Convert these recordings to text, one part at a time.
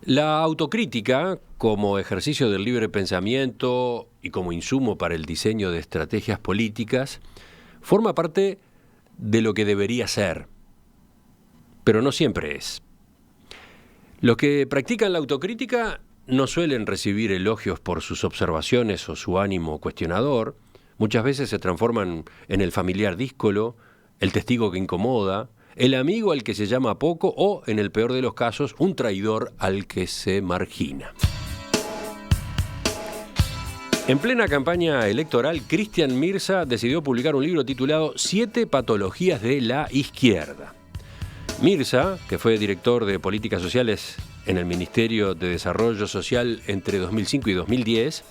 La autocrítica, como ejercicio del libre pensamiento y como insumo para el diseño de estrategias políticas, forma parte de lo que debería ser, pero no siempre es. Los que practican la autocrítica no suelen recibir elogios por sus observaciones o su ánimo cuestionador. Muchas veces se transforman en el familiar díscolo, el testigo que incomoda, el amigo al que se llama poco o, en el peor de los casos, un traidor al que se margina. En plena campaña electoral, Cristian Mirza decidió publicar un libro titulado 7 patologías de la izquierda. Mirza, que fue director de políticas sociales en el Ministerio de Desarrollo Social entre 2005 y 2010,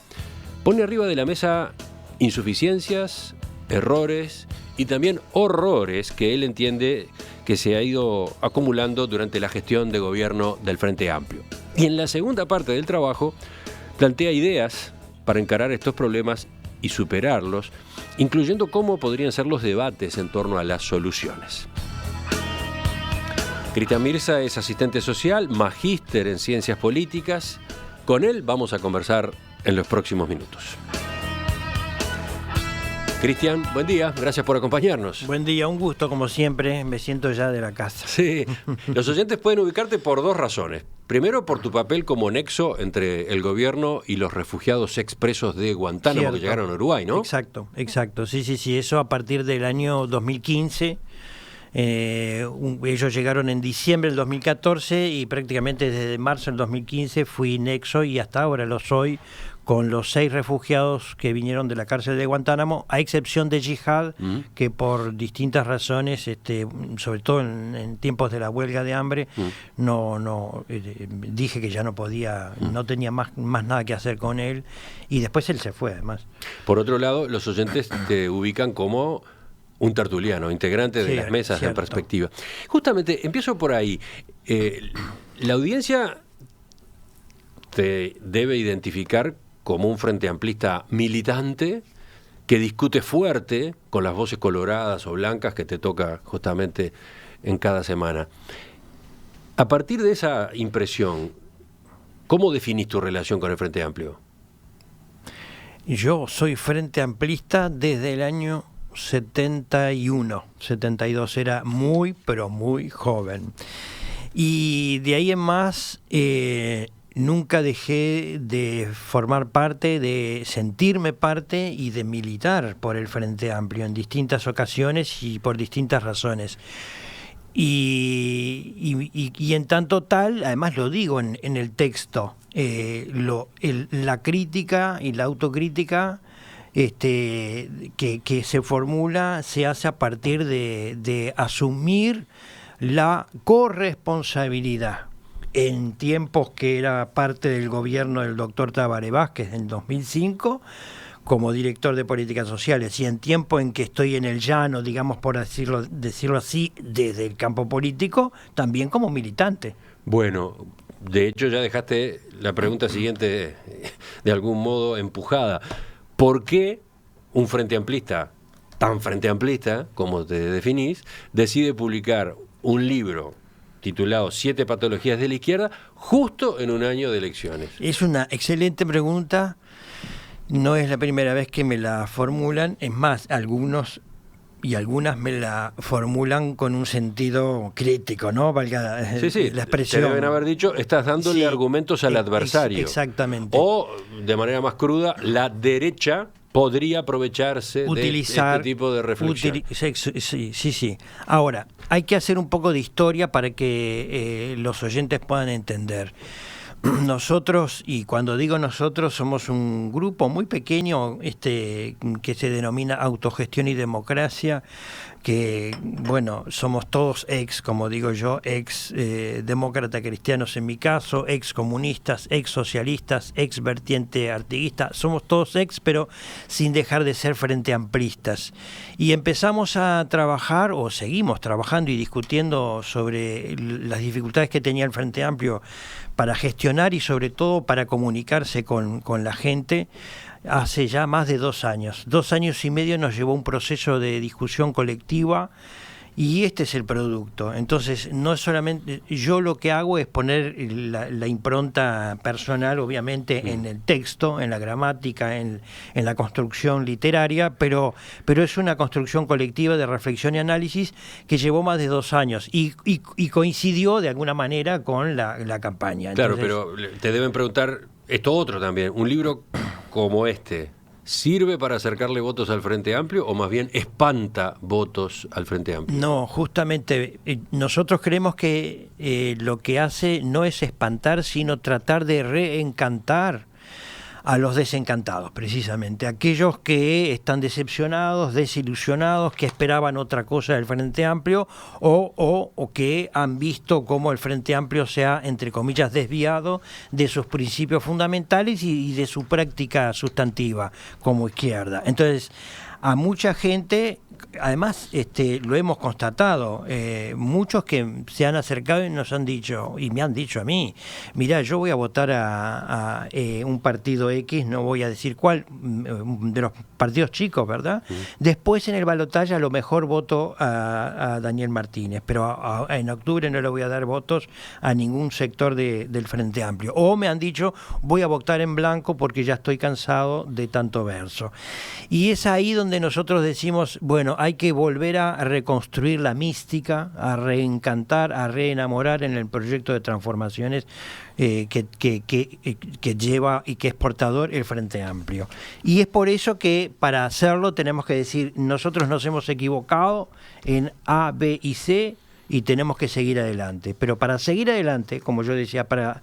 pone arriba de la mesa insuficiencias, errores y también horrores que él entiende que se ha ido acumulando durante la gestión de gobierno del Frente Amplio. Y en la segunda parte del trabajo plantea ideas para encarar estos problemas y superarlos, incluyendo cómo podrían ser los debates en torno a las soluciones. Cristian Mirza es asistente social, magíster en ciencias políticas. Con él vamos a conversar en los próximos minutos. Cristian, buen día, gracias por acompañarnos. Buen día, un gusto como siempre, me siento ya de la casa. Sí, los oyentes pueden ubicarte por dos razones. Primero, por tu papel como nexo entre el gobierno y los refugiados expresos de Guantánamo. Cierto. Que llegaron a Uruguay, ¿no? Exacto, sí, eso a partir del año 2015. Ellos llegaron en diciembre del 2014 y prácticamente desde marzo del 2015 fui nexo y hasta ahora lo soy con los 6 refugiados que vinieron de la cárcel de Guantánamo, a excepción de Jihad, que por distintas razones, sobre todo en tiempos de la huelga de hambre, dije que ya no podía, no tenía más nada que hacer con él, y después él se fue además. Por otro lado, los oyentes te ubican como un tertuliano, integrante de las mesas en perspectiva. Justamente, empiezo por ahí. La audiencia te debe identificar como un frente amplista militante que discute fuerte con las voces coloradas o blancas que te toca justamente en cada semana. A partir de esa impresión, ¿cómo definís tu relación con el Frente Amplio? Yo soy frente amplista desde el año 71, 72, era muy, pero muy joven. Y de ahí en más, nunca dejé de formar parte, de sentirme parte y de militar por el Frente Amplio en distintas ocasiones y por distintas razones. Y en tanto tal, además lo digo en el texto, la crítica y la autocrítica que se formula se hace a partir de asumir la corresponsabilidad. En tiempos que era parte del gobierno del doctor Tabaré Vázquez en 2005, como director de políticas sociales, y en tiempo en que estoy en el llano, digamos por decirlo así, desde el campo político, también como militante. Bueno, de hecho ya dejaste la pregunta siguiente de algún modo empujada. ¿Por qué un frente amplista, tan frente amplista como te definís, decide publicar un libro titulado 7 patologías de la izquierda justo en un año de elecciones? Es una excelente pregunta, no es la primera vez que me la formulan, es más, algunos y algunas me la formulan con un sentido crítico, ¿no? Valga la expresión. Te deben haber dicho, estás dándole argumentos al adversario. Exactamente. O, de manera más cruda, la derecha podría aprovecharse de este tipo de reflexión. Sí. Ahora, hay que hacer un poco de historia para que los oyentes puedan entender. Nosotros, y cuando digo nosotros, somos un grupo muy pequeño que se denomina Autogestión y Democracia, que, bueno, somos todos como digo yo, demócrata cristianos en mi caso, comunistas, socialistas, vertiente artiguista, somos todos pero sin dejar de ser frente amplistas. Y empezamos a trabajar, o seguimos trabajando y discutiendo sobre las dificultades que tenía el Frente Amplio para gestionar y sobre todo para comunicarse con la gente hace ya más de 2 años. 2 años y medio nos llevó un proceso de discusión colectiva Y este es el producto. Entonces, no es solamente, yo lo que hago es poner la impronta personal, obviamente, en el texto, en la gramática, en la construcción literaria, pero es una construcción colectiva de reflexión y análisis que llevó más de 2 años y coincidió de alguna manera con la campaña. Claro, Entonces, pero te deben preguntar esto otro también. Un libro como este, ¿sirve para acercarle votos al Frente Amplio o más bien espanta votos al Frente Amplio? no, justamente nosotros creemos que lo que hace no es espantar, sino tratar de reencantar a los desencantados, precisamente, aquellos que están decepcionados, desilusionados, que esperaban otra cosa del Frente Amplio o que han visto cómo el Frente Amplio se ha, entre comillas, desviado de sus principios fundamentales y de su práctica sustantiva como izquierda. Entonces, a mucha gente, además lo hemos constatado, muchos que se han acercado y nos han dicho, y me han dicho a mí, mirá, yo voy a votar a un partido X, no voy a decir cuál, de los partidos chicos, ¿verdad? Después en el balotaje a lo mejor voto a Daniel Martínez, pero en octubre no le voy a dar votos a ningún sector del Frente Amplio. O me han dicho, voy a votar en blanco porque ya estoy cansado de tanto verso. Y es ahí donde nosotros decimos, bueno, hay que volver a reconstruir la mística, a reencantar, a reenamorar en el proyecto de transformaciones que lleva y que es portador el Frente Amplio. Y es por eso que para hacerlo tenemos que decir, nosotros nos hemos equivocado en A, B y C y tenemos que seguir adelante. Pero para seguir adelante, como yo decía, para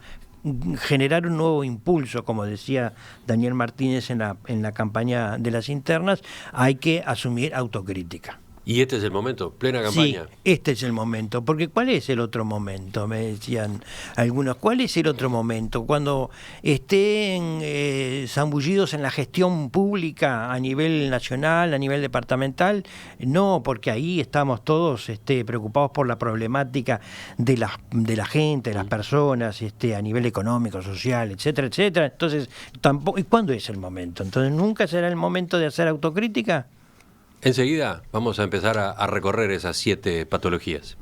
generar un nuevo impulso, como decía Daniel Martínez en la campaña de las internas, hay que asumir autocrítica. Y este es el momento, plena campaña. Sí, este es el momento, porque ¿cuál es el otro momento? Me decían algunos, ¿cuál es el otro momento? Cuando estén zambullidos en la gestión pública a nivel nacional, a nivel departamental, no, porque ahí estamos todos preocupados por la problemática de la gente, de las personas, a nivel económico, social, etcétera, etcétera. Entonces, tampoco, ¿y cuándo es el momento? Entonces, ¿nunca será el momento de hacer autocrítica? Enseguida vamos a empezar a recorrer esas 7 patologías.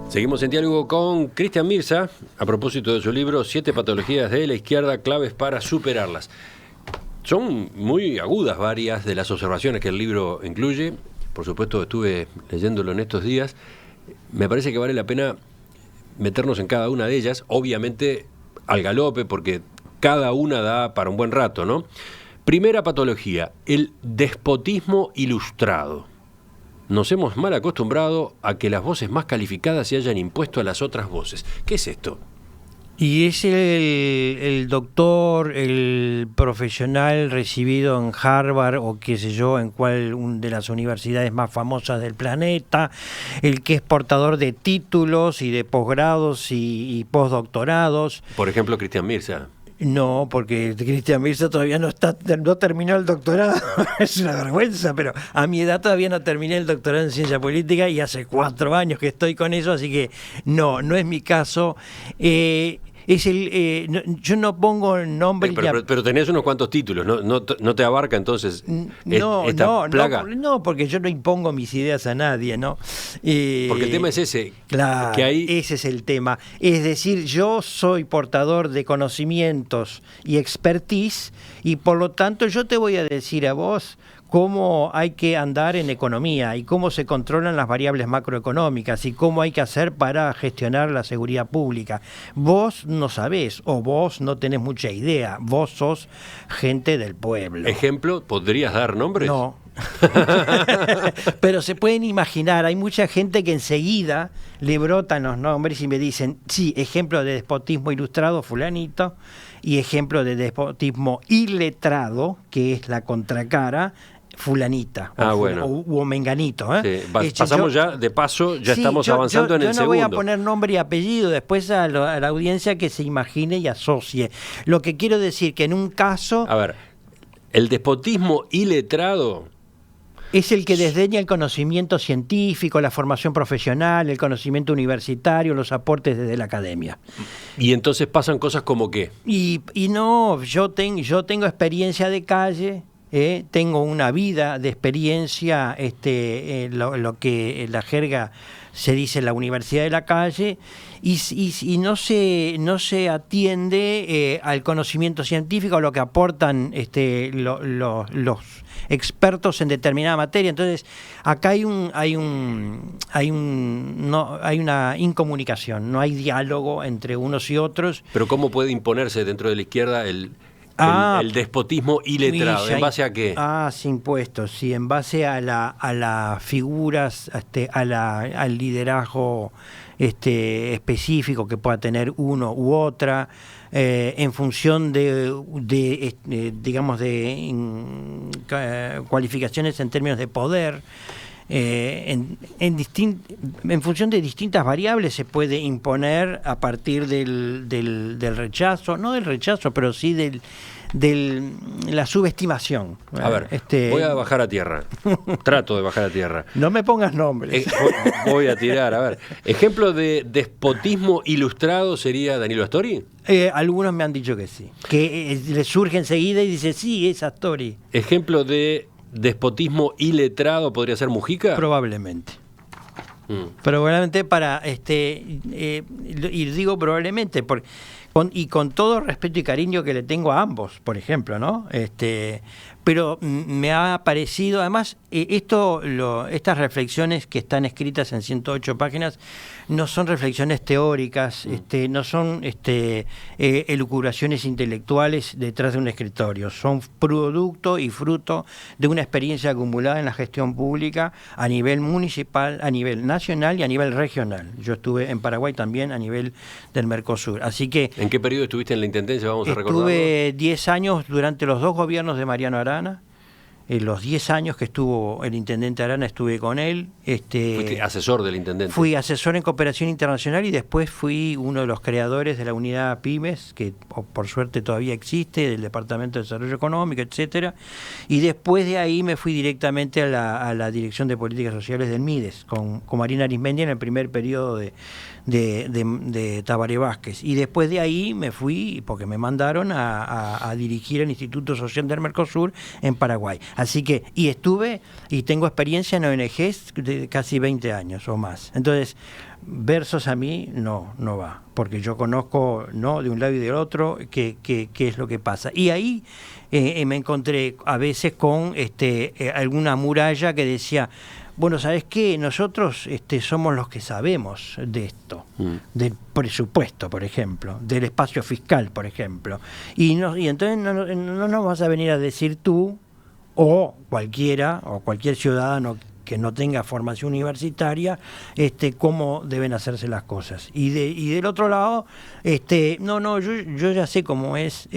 Seguimos en diálogo con Cristian Mirza a propósito de su libro 7 patologías de la izquierda, claves para superarlas. Son muy agudas varias de las observaciones que el libro incluye. Por supuesto, estuve leyéndolo en estos días. Me parece que vale la pena meternos en cada una de ellas, obviamente al galope, porque cada una da para un buen rato, ¿no? Primera patología, el despotismo ilustrado. Nos hemos mal acostumbrado a que las voces más calificadas se hayan impuesto a las otras voces. ¿Qué es esto? Y es el doctor, el profesional recibido en Harvard o qué sé yo, en cual de las universidades más famosas del planeta, el que es portador de títulos y de posgrados y postdoctorados. Por ejemplo, Cristian Mirza. No, porque Cristian Mirza todavía no terminó el doctorado. Es una vergüenza, pero a mi edad todavía no terminé el doctorado en ciencia política y hace 4 años que estoy con eso, así que no es mi caso. Yo no pongo el nombre. Pero tenés unos cuantos títulos, ¿no te abarca entonces esta plaga? No, porque yo no impongo mis ideas a nadie, ¿no? Porque el tema es ese. Claro, que hay... ese es el tema. Es decir, yo soy portador de conocimientos y expertise y por lo tanto yo te voy a decir a vos cómo hay que andar en economía y cómo se controlan las variables macroeconómicas y cómo hay que hacer para gestionar la seguridad pública. Vos no sabés o vos no tenés mucha idea, vos sos gente del pueblo. ¿Ejemplo? ¿Podrías dar nombres? No. Pero se pueden imaginar, hay mucha gente que enseguida le brotan los nombres y me dicen, sí, ejemplo de despotismo ilustrado, fulanito, y ejemplo de despotismo iletrado, que es la contracara, fulanita bueno. o menganito. Sí. Pasamos ya, de paso, ya estamos avanzando en el segundo. Yo no voy a poner nombre y apellido, después a la audiencia que se imagine y asocie. Lo que quiero decir que en un caso... A ver, el despotismo iletrado... Es el que desdeña el conocimiento científico, la formación profesional, el conocimiento universitario, los aportes desde la academia. Y entonces pasan cosas como qué. Y no, yo tengo experiencia de calle, tengo una vida de experiencia, lo que la jerga se dice la universidad de la calle, y no se atiende al conocimiento científico, a lo que aportan los expertos en determinada materia. Entonces acá hay una incomunicación, no hay diálogo entre unos y otros. Pero ¿cómo puede imponerse dentro de la izquierda el despotismo iletrado? ¿En base a qué? Sin puestos, sí, en base a las figuras, al liderazgo específico que pueda tener uno u otra, en función de cualificaciones en términos de poder. En función de distintas variables se puede imponer a partir del rechazo, no del rechazo, pero sí de la subestimación. A ver, voy a bajar a tierra. Trato de bajar a tierra. No me pongas nombres. Voy a tirar, a ver. ¿Ejemplo de despotismo ilustrado sería Danilo Astori? Algunos me han dicho que sí. Que le surge enseguida y dice, sí, es Astori. ¿Ejemplo de despotismo iletrado podría ser Mujica? Probablemente. Probablemente y digo probablemente porque con todo respeto y cariño que le tengo a ambos, por ejemplo, ¿no? Pero me ha parecido, además, estas reflexiones que están escritas en 108 páginas no son reflexiones teóricas, no son elucubraciones intelectuales detrás de un escritorio, son producto y fruto de una experiencia acumulada en la gestión pública a nivel municipal, a nivel nacional y a nivel regional. Yo estuve en Paraguay también a nivel del Mercosur, así que... ¿En qué periodo estuviste en la Intendencia? Vamos a recordarlo. Estuve 10 años durante los 2 gobiernos de Mariano Arana. En los 10 años que estuvo el intendente Arana estuve con él. ¿Fuiste asesor del intendente? Fui asesor en cooperación internacional y después fui uno de los creadores de la unidad Pymes, que por suerte todavía existe, del Departamento de Desarrollo Económico, etcétera. Y después de ahí me fui directamente a la Dirección de Políticas Sociales del MIDES, con Marina Arismendi en el primer periodo de Tabaré Vázquez. Y después de ahí me fui, porque me mandaron a dirigir el Instituto Social del Mercosur en Paraguay. Así que, y tengo experiencia en ONGs de casi 20 años o más. Entonces, versos a mí no va, porque yo conozco, ¿no?, de un lado y del otro qué es lo que pasa. Y ahí me encontré a veces con alguna muralla que decía, bueno, ¿sabes qué? Nosotros somos los que sabemos de esto, del presupuesto, por ejemplo, del espacio fiscal, por ejemplo. Y entonces no nos vas a venir a decir tú, o cualquier ciudadano que no tenga formación universitaria, cómo deben hacerse las cosas. Y del otro lado, yo ya sé cómo es,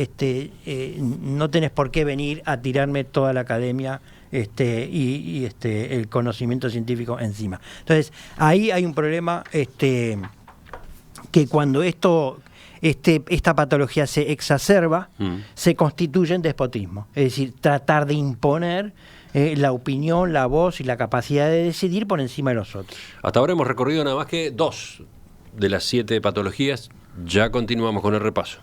no tenés por qué venir a tirarme toda la academia y el conocimiento científico encima. Entonces, ahí hay un problema que cuando esta patología se exacerba, se constituye en despotismo. Es decir, tratar de imponer la opinión, la voz y la capacidad de decidir por encima de los otros. Hasta ahora hemos recorrido nada más que 2 de las 7 patologías. Ya continuamos con el repaso.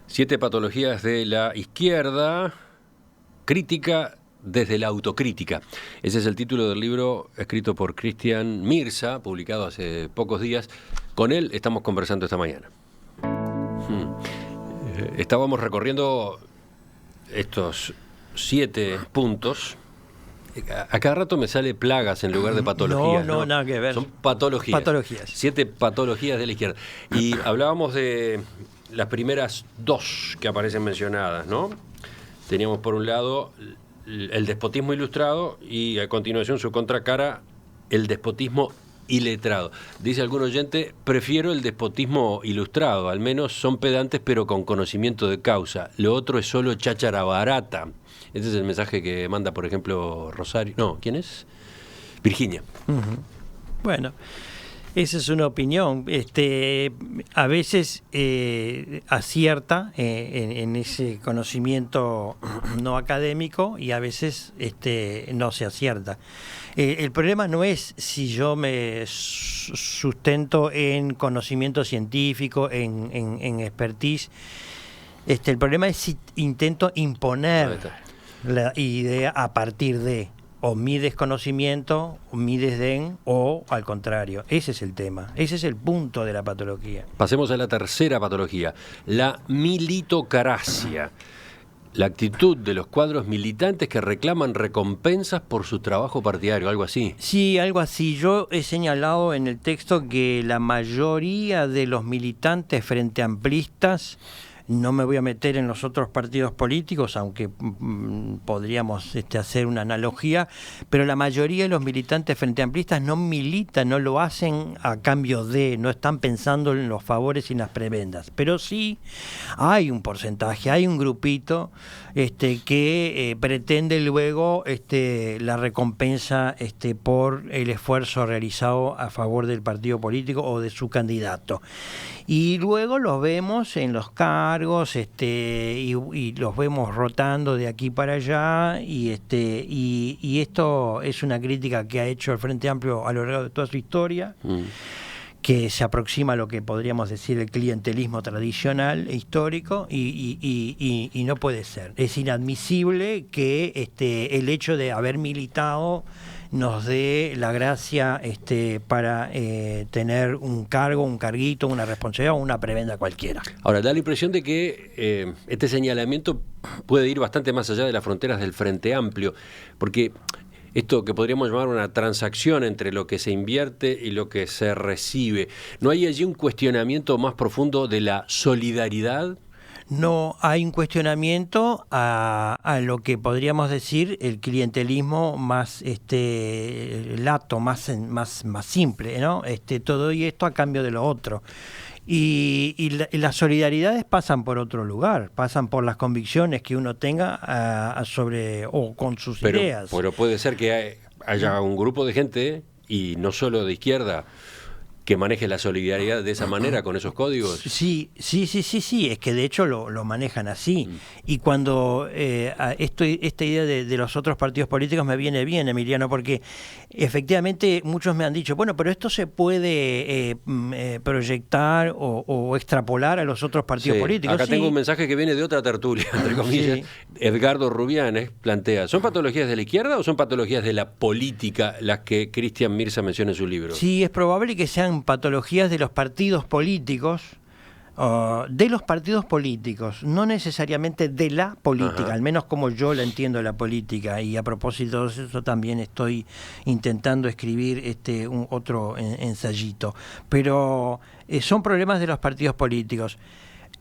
7 patologías de la izquierda, crítica desde la autocrítica. Ese es el título del libro escrito por Cristian Mirza, publicado hace pocos días. Con él estamos conversando esta mañana. Estábamos recorriendo estos 7 puntos. A cada rato me sale plagas en lugar de patologías. No, nada que ver. Son patologías. 7 patologías de la izquierda. Y hablábamos de las primeras 2 que aparecen mencionadas, ¿no? Teníamos por un lado el despotismo ilustrado y a continuación su contracara, el despotismo iletrado. Dice algún oyente, prefiero el despotismo ilustrado, al menos son pedantes pero con conocimiento de causa. Lo otro es solo cháchara barata. Ese es el mensaje que manda, por ejemplo, Rosario. No, ¿quién es? Virginia. Bueno, esa es una opinión. A veces acierta en ese conocimiento no académico y a veces no se acierta. El problema no es si yo me sustento en conocimiento científico, en expertise. El problema es si intento imponer la idea a partir de o mi desconocimiento, o mi desdén, o al contrario. Ese es el tema, ese es el punto de la patología. Pasemos a la tercera patología, la militocracia. La actitud de los cuadros militantes que reclaman recompensas por su trabajo partidario, algo así. Sí, algo así. Yo he señalado en el texto que la mayoría de los militantes frente amplistas, no me voy a meter en los otros partidos políticos, aunque podríamos hacer una analogía, pero la mayoría de los militantes frente amplistas no militan, no lo hacen a cambio de, no están pensando en los favores y las prebendas. Pero sí hay un porcentaje, hay un grupito que pretende luego la recompensa por el esfuerzo realizado a favor del partido político o de su candidato. Y luego los vemos en los cargos y los vemos rotando de aquí para allá y esto es una crítica que ha hecho el Frente Amplio a lo largo de toda su historia, que se aproxima a lo que podríamos decir el clientelismo tradicional e histórico y no puede ser. Es inadmisible que el hecho de haber militado nos dé la gracia para tener un cargo, un carguito, una responsabilidad o una prebenda cualquiera. Ahora, da la impresión de que este señalamiento puede ir bastante más allá de las fronteras del Frente Amplio, porque esto que podríamos llamar una transacción entre lo que se invierte y lo que se recibe, ¿no hay allí un cuestionamiento más profundo de la solidaridad? No, hay un cuestionamiento a lo que podríamos decir el clientelismo más lato, más simple, ¿no? Todo y esto a cambio de lo otro. Y las solidaridades pasan por otro lugar, pasan por las convicciones que uno tenga sobre o con sus ideas. Pero puede ser que haya un grupo de gente, y no solo de izquierda, que maneje la solidaridad de esa manera, con esos códigos. Sí, es que de hecho lo manejan así. Y cuando esta idea de los otros partidos políticos me viene bien, Emiliano, porque efectivamente muchos me han dicho, bueno, pero esto se puede proyectar o extrapolar a los otros partidos políticos. Acá tengo un mensaje que viene de otra tertulia, entre comillas. Sí. Edgardo Rubianes plantea, ¿son patologías de la izquierda o son patologías de la política las que Cristian Mirza menciona en su libro? Sí, es probable que sean patologías de los partidos políticos, no necesariamente de la política. Ajá. Al menos como yo la entiendo la política, y a propósito de eso también estoy intentando escribir otro ensayito, pero son problemas de los partidos políticos.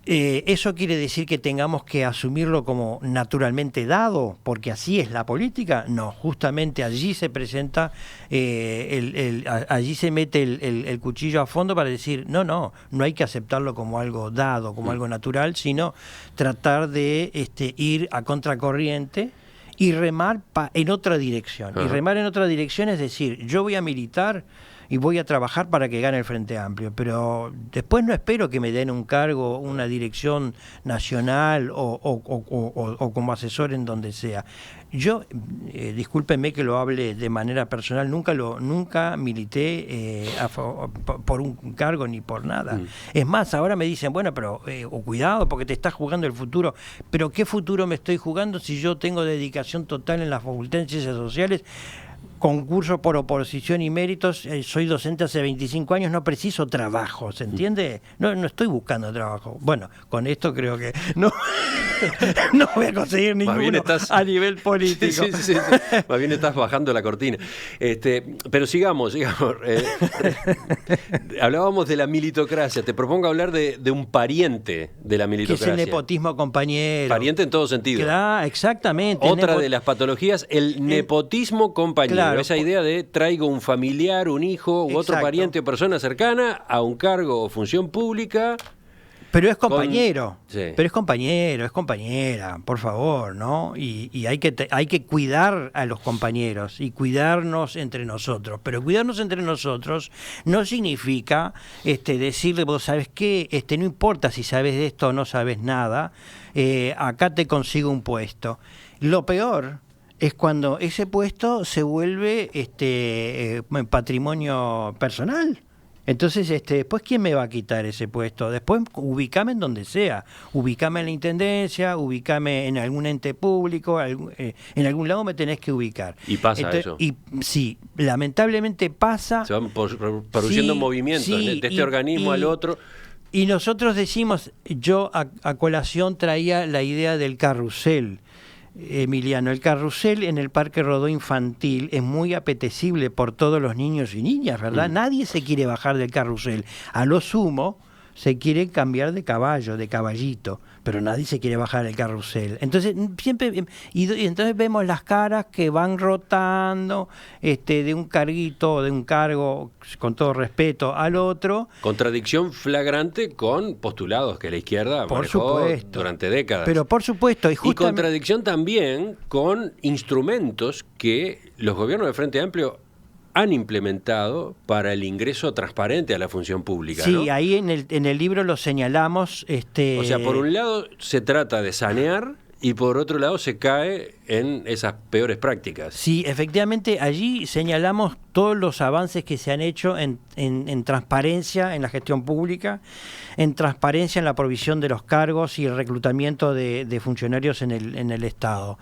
¿Eso quiere decir que tengamos que asumirlo como naturalmente dado, porque así es la política? No, justamente allí se presenta, allí se mete el cuchillo a fondo para decir, no hay que aceptarlo como algo dado, como algo natural, sino tratar de ir a contracorriente y remar en otra dirección. Y remar en otra dirección es decir, yo voy a militar y voy a trabajar para que gane el Frente Amplio, pero después no espero que me den un cargo, una dirección nacional o como asesor en donde sea. Yo, discúlpenme que lo hable de manera personal, nunca milité por un cargo ni por nada. Es más, ahora me dicen, bueno, pero cuidado porque te estás jugando el futuro. ¿Pero qué futuro me estoy jugando si yo tengo dedicación total en la Facultad de Ciencias Sociales? Concurso por oposición y méritos, soy docente hace 25 años, no preciso trabajo, ¿se entiende? No estoy buscando trabajo. Bueno, con esto creo que no voy a conseguir ninguno a nivel político. Sí. Más bien estás bajando la cortina. Pero sigamos. Hablábamos de la militocracia. Te propongo hablar de un pariente de la militocracia. Que es el nepotismo compañero. Pariente en todo sentido. Claro, exactamente. Otra de las patologías, el nepotismo compañero. Claro. Esa idea de traigo un familiar, un hijo u otro pariente o persona cercana a un cargo o función pública. Pero es compañero, pero es compañero, es compañera, por favor, ¿no? Y hay que cuidar a los compañeros y cuidarnos entre nosotros. Pero cuidarnos entre nosotros no significa decirle, vos sabés qué, no importa si sabes de esto o no sabes nada, acá te consigo un puesto. Lo peor es cuando ese puesto se vuelve patrimonio personal. Entonces, después, ¿quién me va a quitar ese puesto? Después, ubicame en donde sea. Ubicame en la intendencia, ubicame en algún ente público, en algún lado me tenés que ubicar. ¿Y pasa eso? Y sí, lamentablemente pasa. Se van produciendo movimientos de este organismo al otro. Y nosotros decimos, yo a colación traía la idea del carrusel. Emiliano, el carrusel en el Parque Rodó Infantil es muy apetecible por todos los niños y niñas, ¿verdad? Nadie se quiere bajar del carrusel. A lo sumo se quiere cambiar de caballo, de caballito, pero nadie se quiere bajar del carrusel. Entonces siempre y entonces vemos las caras que van rotando de un carguito, de un cargo, con todo respeto, al otro. Contradicción flagrante con postulados que la izquierda manejó durante décadas. Pero por supuesto. Y contradicción también con instrumentos que los gobiernos de Frente Amplio han implementado para el ingreso transparente a la función pública. Sí, ¿no? Ahí en el libro lo señalamos. O sea, por un lado se trata de sanear y por otro lado se cae en esas peores prácticas. Sí, efectivamente, allí señalamos todos los avances que se han hecho en transparencia en la gestión pública, en transparencia en la provisión de los cargos y el reclutamiento de funcionarios en el Estado.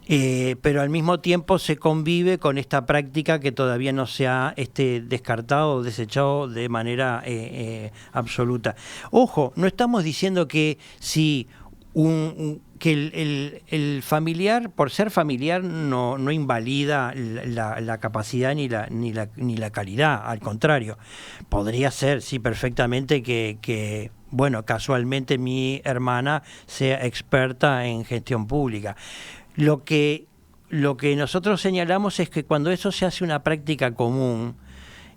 Pero al mismo tiempo se convive con esta práctica que todavía no se ha descartado o desechado de manera absoluta. Ojo, no estamos diciendo que si que el familiar, por ser familiar, no invalida la capacidad ni la calidad, al contrario. Podría ser, sí, perfectamente que bueno, casualmente mi hermana sea experta en gestión pública. Lo que nosotros señalamos es que cuando eso se hace una práctica común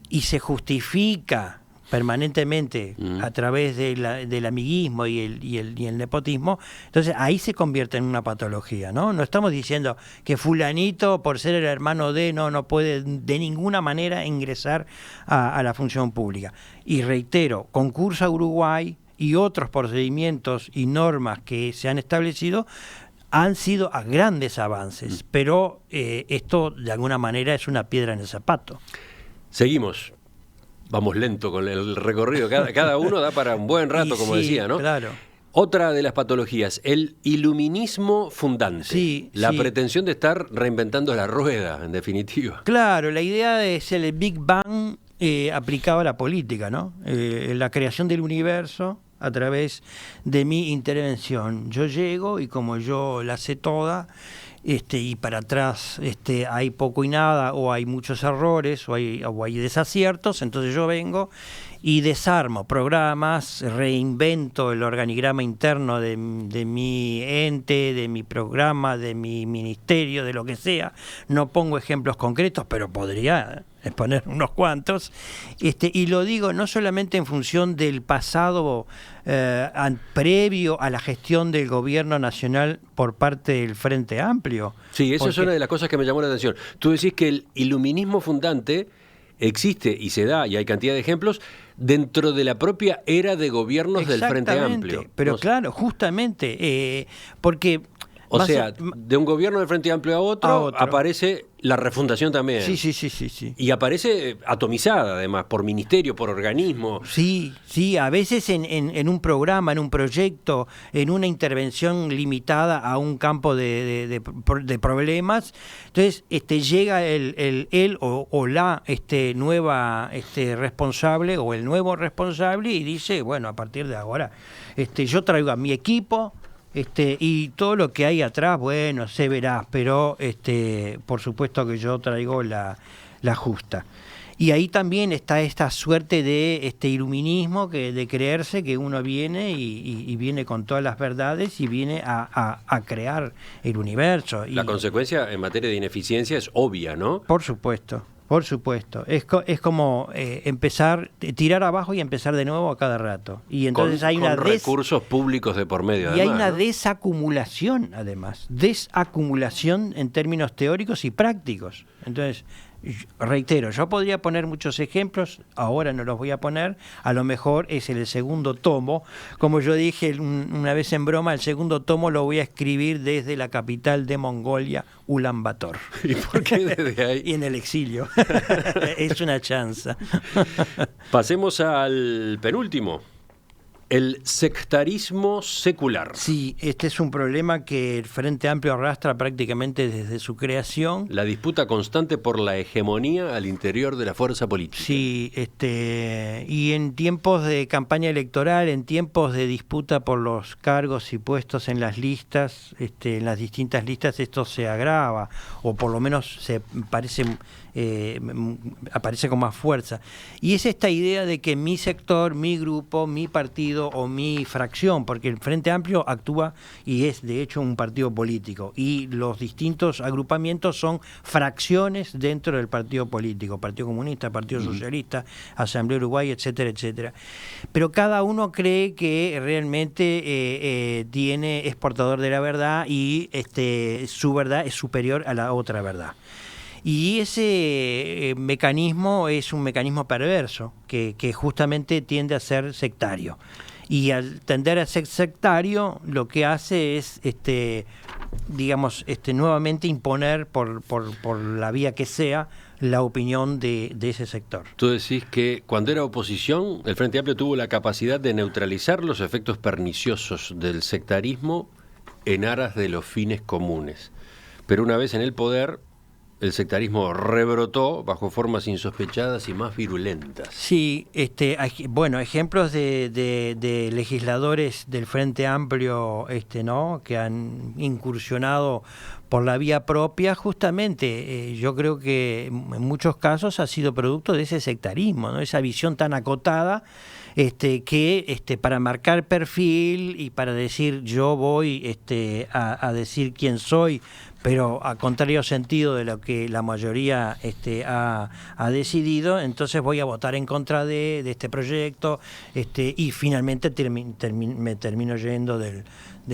y se justifica permanentemente a través del amiguismo y el nepotismo, entonces ahí se convierte en una patología, ¿no? No estamos diciendo que fulanito, por ser el hermano de, no puede de ninguna manera ingresar a la función pública. Y reitero, Concursa Uruguay y otros procedimientos y normas que se han establecido han sido a grandes avances, pero esto de alguna manera es una piedra en el zapato. Seguimos. Vamos lento con el recorrido. Cada uno da para un buen rato, como decía, ¿no? Claro. Otra de las patologías, el iluminismo fundante. Sí, la pretensión de estar reinventando la rueda, en definitiva. Claro, la idea es el Big Bang aplicado a la política, ¿no? La creación del universo a través de mi intervención. Yo llego y como yo la sé toda, y para atrás hay poco y nada, o hay muchos errores, o hay desaciertos, entonces yo vengo y desarmo programas, reinvento el organigrama interno de mi ente, de mi programa, de mi ministerio, de lo que sea. No pongo ejemplos concretos, pero podría exponer unos cuantos, y lo digo no solamente en función del pasado previo a la gestión del gobierno nacional por parte del Frente Amplio. Sí, eso es una de las cosas que me llamó la atención. Tú decís que el iluminismo fundante existe y se da, y hay cantidad de ejemplos, dentro de la propia era de gobiernos del Frente Amplio. Pero claro, justamente, porque... O sea, de un gobierno del Frente Amplio a otro aparece la refundación también. Sí. Y aparece atomizada, además, por ministerio, por organismo. Sí, a veces en un programa, en un proyecto, en una intervención limitada a un campo de problemas. Entonces, llega él o la nueva responsable o el nuevo responsable y dice, bueno, a partir de ahora, yo traigo a mi equipo. Y todo lo que hay atrás, bueno, se verá, pero por supuesto que yo traigo la justa. Y ahí también está esta suerte de iluminismo, de creerse que uno viene y viene con todas las verdades y viene a crear el universo. La consecuencia en materia de ineficiencia es obvia, ¿no? Por supuesto. Es como tirar abajo y empezar de nuevo a cada rato. Y entonces hay una recursos públicos de por medio, además. Y hay una desacumulación, además. Desacumulación en términos teóricos y prácticos. Entonces, Reitero, yo podría poner muchos ejemplos, ahora no los voy a poner, a lo mejor es el segundo tomo, como yo dije una vez en broma, el segundo tomo lo voy a escribir desde la capital de Mongolia, Ulan Bator. ¿Y por qué desde ahí? Y en el exilio, es una chanza. Pasemos al penúltimo. El sectarismo secular. Sí, este es un problema que el Frente Amplio arrastra prácticamente desde su creación. La disputa constante por la hegemonía al interior de la fuerza política. Sí, y en tiempos de campaña electoral, en tiempos de disputa por los cargos y puestos en las listas, en las distintas listas, esto se agrava, o por lo menos aparece con más fuerza. Y es esta idea de que mi sector, mi grupo, mi partido o mi fracción, porque el Frente Amplio actúa y es de hecho un partido político, y los distintos agrupamientos son fracciones dentro del partido político, Partido Comunista, Partido Socialista, Asamblea Uruguay, etcétera, etcétera. Pero cada uno cree que realmente es portador de la verdad y su verdad es superior a la otra verdad. Y ese mecanismo es un mecanismo perverso que justamente tiende a ser sectario. Y al tender a ser sectario, lo que hace es, nuevamente imponer por la vía que sea la opinión de ese sector. Tú decís que cuando era oposición, el Frente Amplio tuvo la capacidad de neutralizar los efectos perniciosos del sectarismo en aras de los fines comunes. Pero una vez en el poder, el sectarismo rebrotó bajo formas insospechadas y más virulentas. Sí, ejemplos de legisladores del Frente Amplio, ¿no?, que han incursionado por la vía propia, justamente, yo creo que en muchos casos ha sido producto de ese sectarismo, ¿no?, esa visión tan acotada, que para marcar perfil y para decir yo voy a decir quién soy, pero a contrario sentido de lo que la mayoría ha decidido, entonces voy a votar en contra de este proyecto, y finalmente me termino yendo de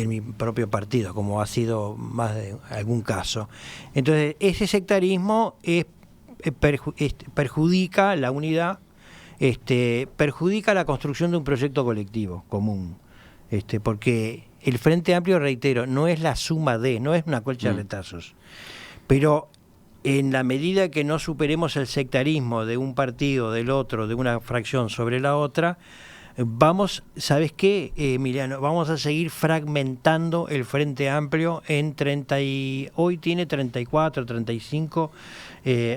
mi propio partido, como ha sido más de algún caso. Entonces, ese sectarismo perjudica la unidad, perjudica la construcción de un proyecto colectivo común, porque el Frente Amplio, reitero, no es la suma de, no es una colcha de retazos, pero en la medida que no superemos el sectarismo de un partido, del otro, de una fracción sobre la otra, vamos, ¿sabes qué, Emiliano? Vamos a seguir fragmentando el Frente Amplio en hoy tiene 34, 35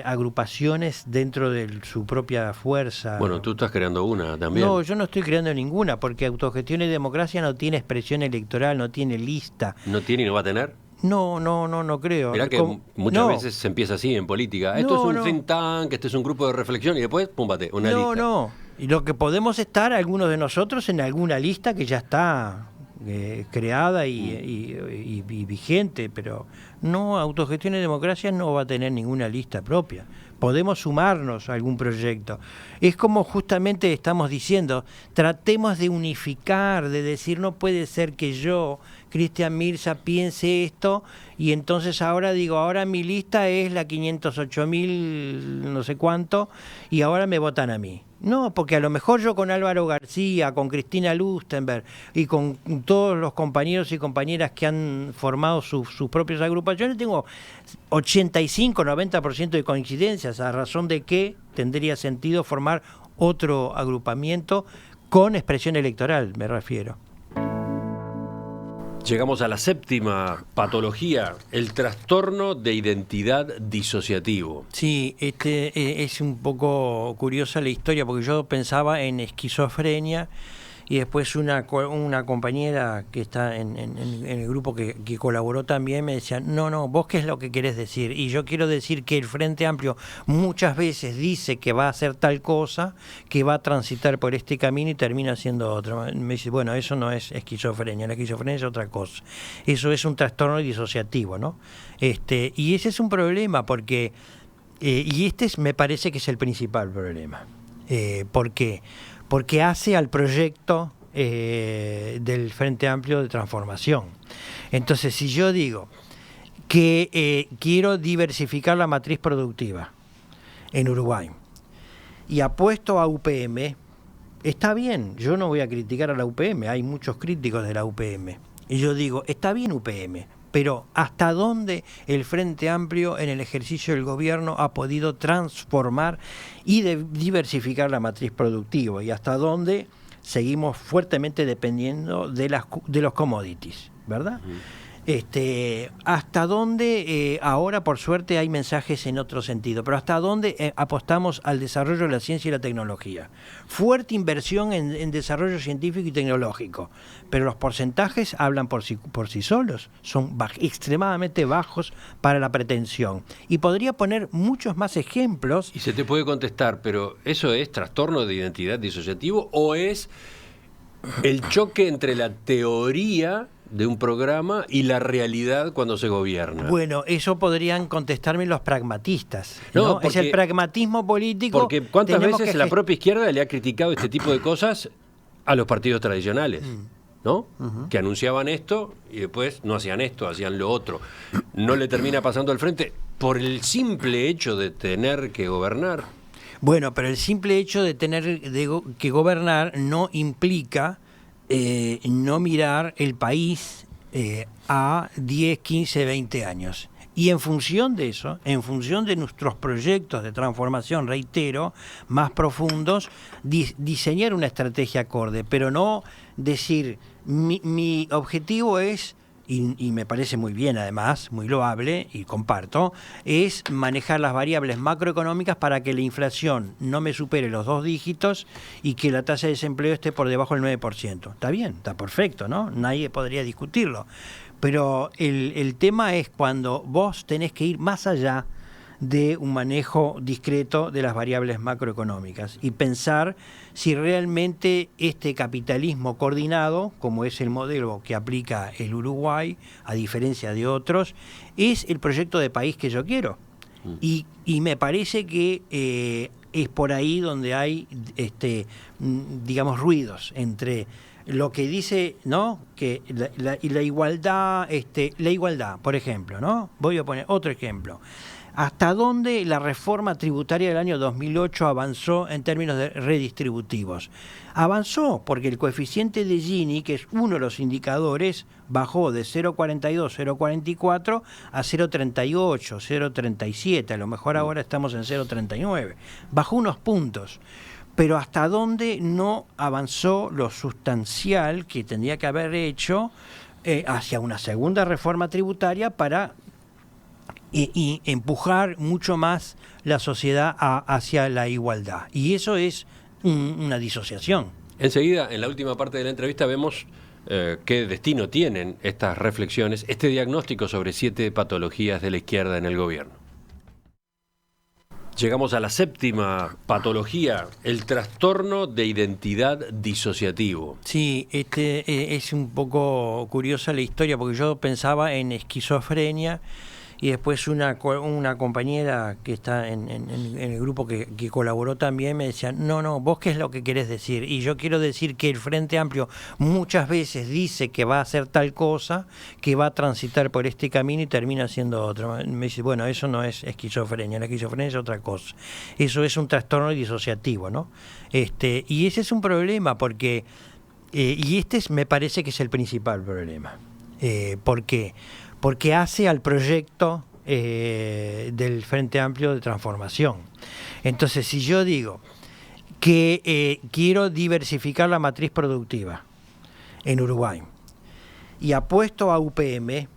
agrupaciones dentro de su propia fuerza. Bueno, tú estás creando una también. No, yo no estoy creando ninguna, porque Autogestión y Democracia no tiene expresión electoral, no tiene lista. ¿No tiene y no va a tener? No creo. Mirá que muchas veces se empieza así en política. Esto es un think tank, este es un grupo de reflexión, y después, púmbate, una lista. No. Y lo que podemos estar, algunos de nosotros, en alguna lista que ya está creada y vigente, pero no, Autogestión y Democracia no va a tener ninguna lista propia. Podemos sumarnos a algún proyecto. Es como justamente estamos diciendo, tratemos de unificar, de decir, no puede ser que yo, Cristian Mirza, piense esto y entonces ahora mi lista es la 508.000 no sé cuánto y ahora me votan a mí. No, porque a lo mejor yo con Álvaro García, con Cristina Lustenberg y con todos los compañeros y compañeras que han formado sus propias agrupaciones tengo 85-90% de coincidencias, a razón de que tendría sentido formar otro agrupamiento con expresión electoral, me refiero. Llegamos a la séptima patología, el trastorno de identidad disociativo. Sí, es un poco curiosa la historia, porque yo pensaba en esquizofrenia y después una compañera que está en el grupo que colaboró también me decía, no, vos qué es lo que querés decir, y yo quiero decir que el Frente Amplio muchas veces dice que va a hacer tal cosa, que va a transitar por este camino y termina haciendo otro. Me dice, bueno, eso no es esquizofrenia, la esquizofrenia es otra cosa, eso es un trastorno disociativo, ¿no? Y ese es un problema porque, me parece que es el principal problema. ¿Por qué? Porque hace al proyecto del Frente Amplio de transformación. Entonces, si yo digo que quiero diversificar la matriz productiva, en Uruguay y apuesto a UPM, está bien, yo no voy a criticar a la UPM, hay muchos críticos de la UPM. Y yo digo, está bien UPM, pero ¿hasta dónde el Frente Amplio en el ejercicio del gobierno ha podido transformar y diversificar la matriz productiva? ¿Y hasta dónde seguimos fuertemente dependiendo de los commodities, ¿verdad? ¿Hasta dónde ahora por suerte hay mensajes en otro sentido? Pero ¿hasta dónde apostamos al desarrollo de la ciencia y la tecnología? Fuerte inversión en desarrollo científico y tecnológico, pero los porcentajes hablan por sí solos, son extremadamente bajos para la pretensión. Y podría poner muchos más ejemplos. Y se te puede contestar, pero ¿eso es trastorno de identidad disociativo o es el choque entre la teoría de un programa y la realidad cuando se gobierna? Bueno, eso podrían contestarme los pragmatistas, No, ¿no? porque, es el pragmatismo político. Porque ¿cuántas veces la propia izquierda le ha criticado este tipo de cosas a los partidos tradicionales? ¿No? Que anunciaban esto y después no hacían esto, hacían lo otro. No le termina pasando al frente por el simple hecho de tener que gobernar. Bueno, pero el simple hecho de tener que gobernar no implica no mirar el país a 10, 15, 20 años. Y en función de eso, en función de nuestros proyectos de transformación, reitero, más profundos, diseñar una estrategia acorde, pero no decir, mi objetivo es, y me parece muy bien además, muy loable, y comparto, es manejar las variables macroeconómicas para que la inflación no me supere los 2 dígitos y que la tasa de desempleo esté por debajo del 9%. Está bien, está perfecto, ¿no? Nadie podría discutirlo. Pero el tema es cuando vos tenés que ir más allá de un manejo discreto de las variables macroeconómicas y pensar si realmente este capitalismo coordinado, como es el modelo que aplica el Uruguay, a diferencia de otros, es el proyecto de país que yo quiero. Y me parece que es por ahí donde hay, digamos, ruidos entre lo que dice, ¿no? Que la igualdad, la igualdad, por ejemplo, ¿no? Voy a poner otro ejemplo. ¿Hasta dónde la reforma tributaria del año 2008 avanzó en términos de redistributivos? Avanzó porque el coeficiente de Gini, que es uno de los indicadores, bajó de 0,42, 0,44 a 0,38, 0,37. A lo mejor ahora estamos en 0,39. Bajó unos puntos. Pero ¿hasta dónde no avanzó lo sustancial que tendría que haber hecho hacia una segunda reforma tributaria para y empujar mucho más la sociedad hacia la igualdad? Y eso es una disociación. Enseguida, en la última parte de la entrevista, vemos qué destino tienen estas reflexiones, este diagnóstico sobre 7 patologías de la izquierda en el gobierno. Llegamos a la 7ª patología, el trastorno de identidad disociativo. Sí, es un poco curiosa la historia porque yo pensaba en esquizofrenia y después una compañera que está en el grupo que colaboró también me decía, no, vos qué es lo que querés decir. Y yo quiero decir que el Frente Amplio muchas veces dice que va a hacer tal cosa, que va a transitar por este camino y termina haciendo otro. Me dice, bueno, eso no es esquizofrenia, la esquizofrenia es otra cosa. Eso es un trastorno disociativo, ¿no? Y ese es un problema porque, y me parece que es el principal problema. ¿Por qué? Porque hace al proyecto del Frente Amplio de transformación. Entonces, si yo digo que quiero diversificar la matriz productiva en Uruguay y apuesto a UPM,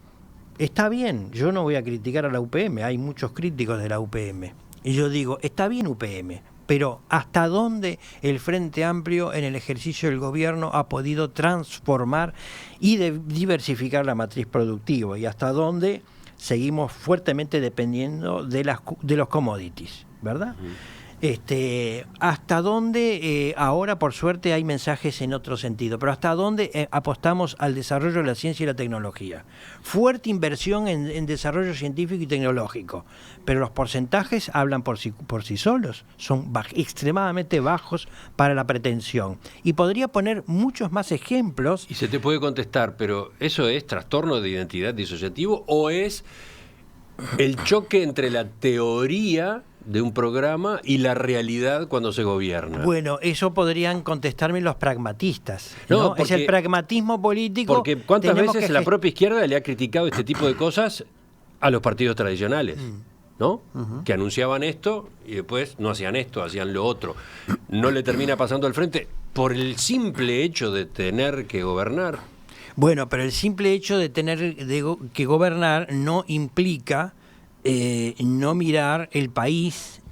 está bien, yo no voy a criticar a la UPM, hay muchos críticos de la UPM. Y yo digo, está bien UPM, pero ¿hasta dónde el Frente Amplio en el ejercicio del gobierno ha podido transformar y diversificar la matriz productiva? ¿Y hasta dónde seguimos fuertemente dependiendo de los commodities, ¿verdad? ¿Hasta dónde ahora por suerte hay mensajes en otro sentido? Pero ¿hasta dónde apostamos al desarrollo de la ciencia y la tecnología? Fuerte inversión en desarrollo científico y tecnológico, pero los porcentajes hablan por sí solos, son extremadamente bajos para la pretensión. Y podría poner muchos más ejemplos. Y se te puede contestar, pero ¿eso es trastorno de identidad disociativo o es el choque entre la teoría de un programa y la realidad cuando se gobierna. Bueno, eso podrían contestarme los pragmatistas. No, Es el pragmatismo político. Porque ¿cuántas veces la propia izquierda le ha criticado este tipo de cosas a los partidos tradicionales? ¿No? Que anunciaban esto y después no hacían esto, hacían lo otro. No le termina pasando al frente por el simple hecho de tener que gobernar. Bueno, pero el simple hecho de tener que gobernar no implica no mirar el país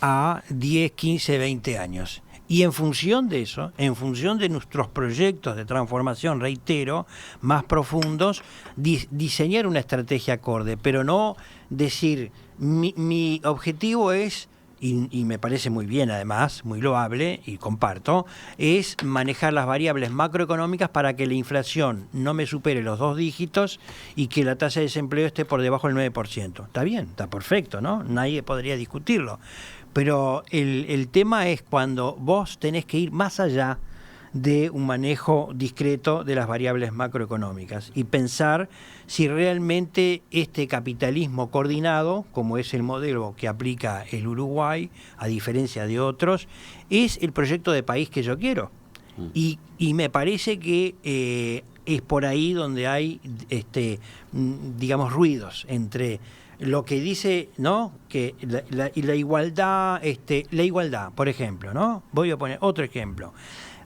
a 10, 15, 20 años. Y en función de eso, en función de nuestros proyectos de transformación, reitero, más profundos, diseñar una estrategia acorde, pero no decir, mi objetivo es, y me parece muy bien además, muy loable, y comparto, es manejar las variables macroeconómicas para que la inflación no me supere los 2 dígitos y que la tasa de desempleo esté por debajo del 9%. Está bien, está perfecto, ¿no? Nadie podría discutirlo. Pero el tema es cuando vos tenés que ir más allá de un manejo discreto de las variables macroeconómicas y pensar si realmente este capitalismo coordinado, como es el modelo que aplica el Uruguay, a diferencia de otros, es el proyecto de país que yo quiero. Y me parece que es por ahí donde hay, digamos, ruidos entre lo que dice, ¿no?, que la igualdad, la igualdad, por ejemplo, ¿no? Voy a poner otro ejemplo.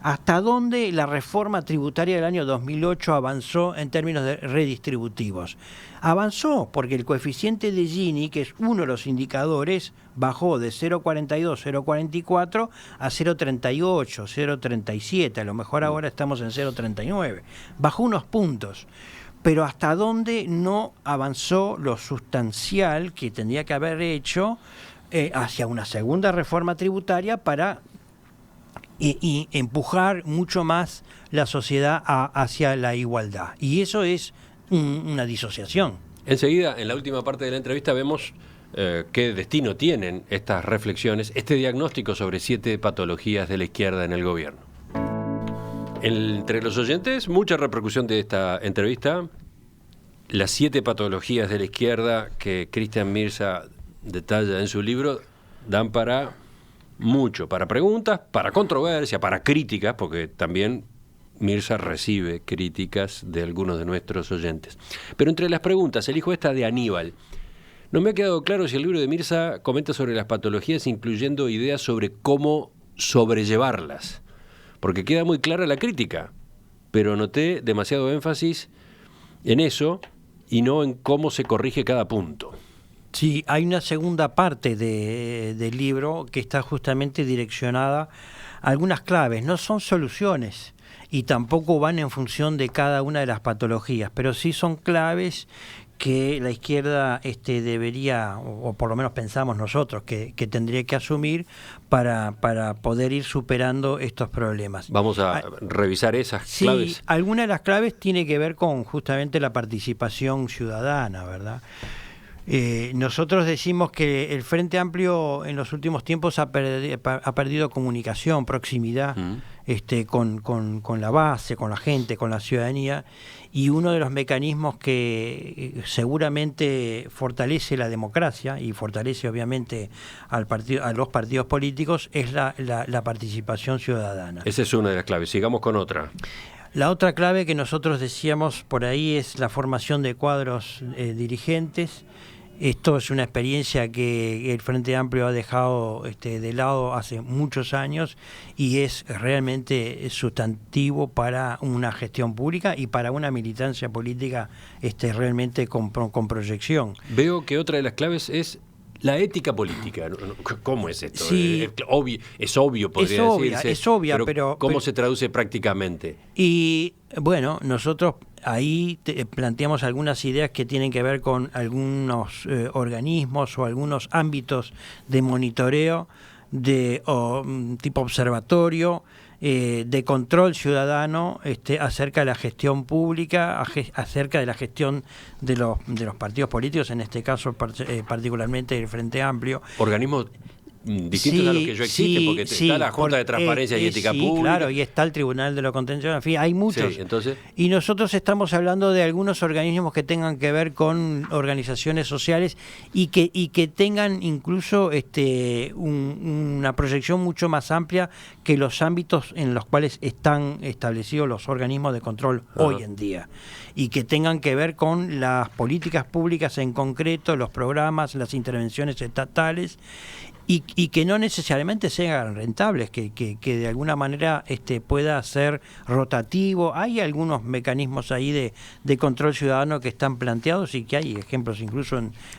¿Hasta dónde la reforma tributaria del año 2008 avanzó en términos de redistributivos? Avanzó porque el coeficiente de Gini, que es uno de los indicadores, bajó de 0,42, 0,44 a 0,38, 0,37. A lo mejor ahora estamos en 0,39. Bajó unos puntos. Pero hasta dónde no avanzó lo sustancial que tendría que haber hecho hacia una segunda reforma tributaria para y empujar mucho más la sociedad hacia la igualdad. Y eso es una disociación. Enseguida, en la última parte de la entrevista, vemos qué destino tienen estas reflexiones, este diagnóstico sobre 7 patologías de la izquierda en el gobierno. Entre los oyentes, mucha repercusión de esta entrevista. Las 7 patologías de la izquierda que Cristian Mirza detalla en su libro dan para mucho, para preguntas, para controversia, para críticas, porque también Mirza recibe críticas de algunos de nuestros oyentes. Pero entre las preguntas, elijo esta de Aníbal. No me ha quedado claro si el libro de Mirza comenta sobre las patologías, incluyendo ideas sobre cómo sobrellevarlas. Porque queda muy clara la crítica, pero noté demasiado énfasis en eso y no en cómo se corrige cada punto. Sí, hay una segunda parte del libro que está justamente direccionada a algunas claves. No son soluciones y tampoco van en función de cada una de las patologías, pero sí son claves que la izquierda debería, o por lo menos pensamos nosotros, que tendría que asumir para poder ir superando estos problemas. Vamos a revisar esas claves. Sí, alguna de las claves tiene que ver con justamente la participación ciudadana, ¿verdad? Nosotros decimos que el Frente Amplio en los últimos tiempos ha perdido comunicación, proximidad con la base, con la gente, con la ciudadanía, y uno de los mecanismos que seguramente fortalece la democracia y fortalece obviamente a los partidos políticos es la participación ciudadana. Esa es una de las claves. Sigamos con otra. La otra clave que nosotros decíamos por ahí es la formación de cuadros dirigentes. Esto es una experiencia que el Frente Amplio ha dejado de lado hace muchos años y es realmente sustantivo para una gestión pública y para una militancia política realmente con proyección. Veo que otra de las claves es la ética política. ¿Cómo es esto? Sí, es obvio, podría decirse. Es obvia, pero ¿cómo se traduce prácticamente? Y bueno, nosotros ahí planteamos algunas ideas que tienen que ver con algunos organismos o algunos ámbitos de monitoreo tipo observatorio, de control ciudadano acerca de la gestión pública, acerca de la gestión de los partidos políticos, en este caso particularmente del Frente Amplio. Organismos distintos a los que yo existen, porque está la Junta de Transparencia y Ética Pública. Claro, y está el Tribunal de lo Contencioso, en fin, hay muchos. Sí, entonces, y nosotros estamos hablando de algunos organismos que tengan que ver con organizaciones sociales y que tengan incluso una proyección mucho más amplia que los ámbitos en los cuales están establecidos los organismos de control hoy en día, y que tengan que ver con las políticas públicas en concreto, los programas, las intervenciones estatales, y que no necesariamente sean rentables, que de alguna manera pueda ser rotativo. Hay algunos mecanismos ahí de control ciudadano que están planteados y que hay ejemplos incluso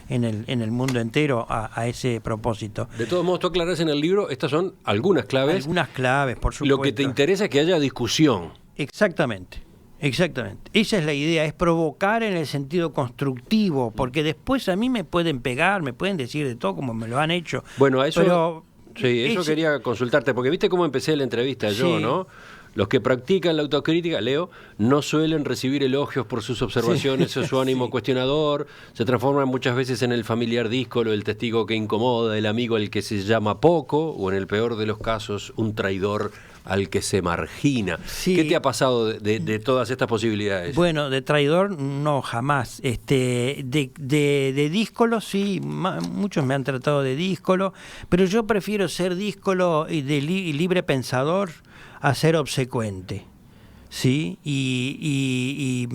en el mundo entero a ese propósito. De todos modos, tú aclarás en el libro, estas son algunas claves. Algunas claves, por supuesto. Lo que te interesa es que haya discusión. Exactamente. Esa es la idea, es provocar en el sentido constructivo, porque después a mí me pueden pegar, me pueden decir de todo como me lo han hecho. Bueno, a eso, pero eso quería consultarte, porque viste cómo empecé la entrevista yo, ¿no? Los que practican la autocrítica, Leo, no suelen recibir elogios por sus observaciones o su ánimo cuestionador, se transforman muchas veces en el familiar díscolo, el testigo que incomoda, el amigo al que se llama poco, o en el peor de los casos, un traidor al que se margina. Sí. ¿Qué te ha pasado de todas estas posibilidades? Bueno, de traidor no, jamás. De díscolo sí, muchos me han tratado de díscolo, pero yo prefiero ser díscolo y de libre pensador a ser obsecuente. ¿Sí? Y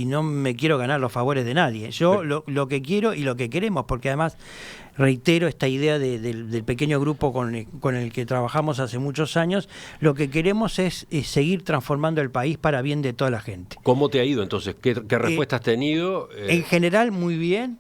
no me quiero ganar los favores de nadie. Yo lo que quiero y lo que queremos, porque además reitero esta idea del pequeño grupo con el que trabajamos hace muchos años, lo que queremos es seguir transformando el país para bien de toda la gente. ¿Cómo te ha ido entonces? ¿Qué respuesta has tenido? En general muy bien,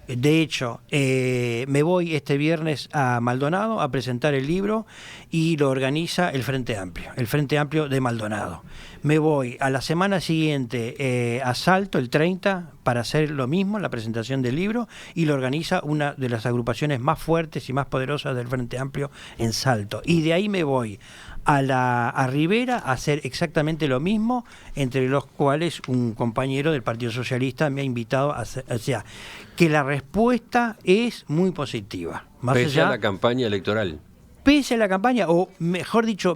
De hecho, me voy este viernes a Maldonado a presentar el libro y lo organiza el Frente Amplio de Maldonado. Me voy a la semana siguiente a Salto, el 30, para hacer lo mismo, la presentación del libro, y lo organiza una de las agrupaciones más fuertes y más poderosas del Frente Amplio en Salto. Y de ahí me voy a Rivera a hacer exactamente lo mismo, entre los cuales un compañero del Partido Socialista me ha invitado a hacer, o sea, que la respuesta es muy positiva. Pese a la campaña electoral. Pese a la campaña, o mejor dicho,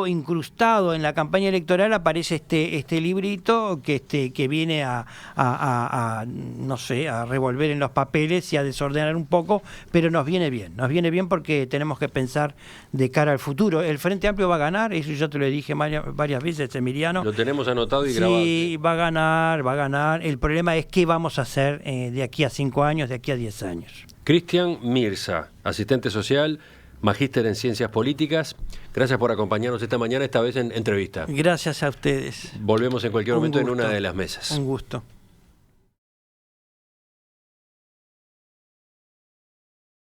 incrustado en la campaña electoral, aparece este librito que viene no sé, a revolver en los papeles y a desordenar un poco, pero nos viene bien porque tenemos que pensar de cara al futuro. El Frente Amplio va a ganar, eso ya te lo dije varias veces, Emiliano. Lo tenemos anotado y grabado. Sí, va a ganar. El problema es qué vamos a hacer de aquí a 5 años, de aquí a 10 años. Cristian Mirza, asistente social, magíster en Ciencias Políticas. Gracias por acompañarnos esta mañana, esta vez en entrevista. Gracias a ustedes. Volvemos en cualquier momento en una de las mesas. Un gusto.